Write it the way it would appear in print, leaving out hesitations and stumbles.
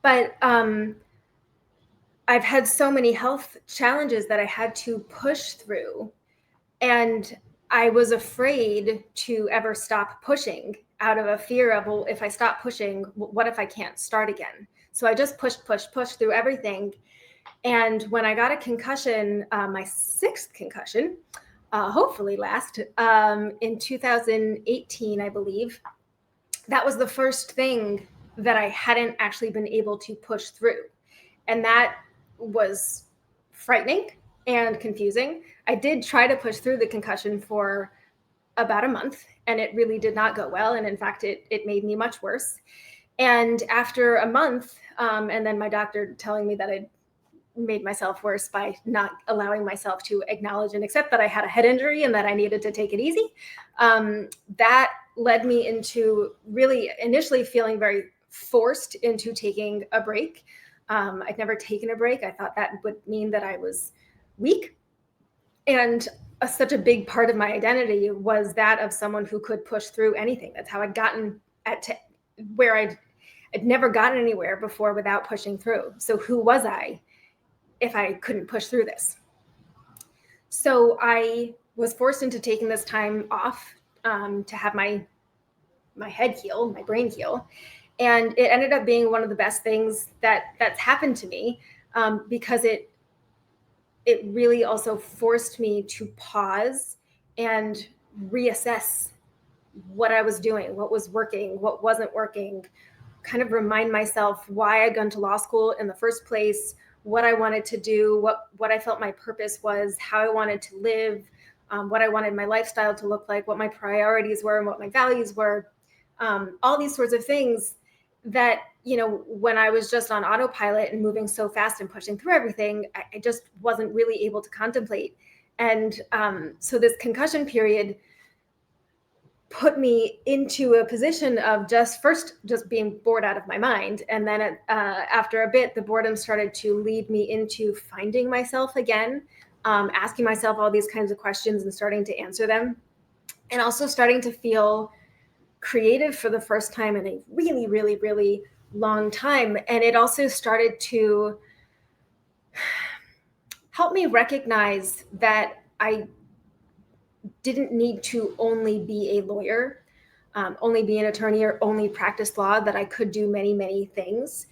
But I've had so many health challenges that I had to push through. And I was afraid to ever stop pushing out of a fear of, well, if I stop pushing, what if I can't start again? So I just pushed through everything. And when I got a concussion, my sixth concussion, hopefully last, in 2018, I believe, that was the first thing that I hadn't actually been able to push through. And that was frightening and confusing. I did try to push through the concussion for about a month, and it really did not go well. And in fact, it made me much worse. And after a month, and then my doctor telling me that I'd made myself worse by not allowing myself to acknowledge and accept that I had a head injury and that I needed to take it easy. That led me into really initially feeling very forced into taking a break. I'd never taken a break. I thought that would mean that I was weak. And such a big part of my identity was that of someone who could push through anything. That's how I'd gotten where I'd never gotten anywhere before without pushing through. So who was I if I couldn't push through this? So I was forced into taking this time off to have my head heal, my brain heal, and it ended up being one of the best things that's happened to me, because it really also forced me to pause and reassess what I was doing, what was working, what wasn't working, kind of remind myself why I'd gone to law school in the first place, what I wanted to do, what I felt my purpose was, how I wanted to live, what I wanted my lifestyle to look like, what my priorities were, and what my values were, all these sorts of things that, when I was just on autopilot and moving so fast and pushing through everything, I just wasn't really able to contemplate. And so this concussion period put me into a position of just being bored out of my mind. And then after a bit, the boredom started to lead me into finding myself again, asking myself all these kinds of questions and starting to answer them. And also starting to feel creative for the first time in a really, really, really long time. And it also started to help me recognize that I didn't need to only be a lawyer, only be an attorney, or only practice law, that I could do many, many things.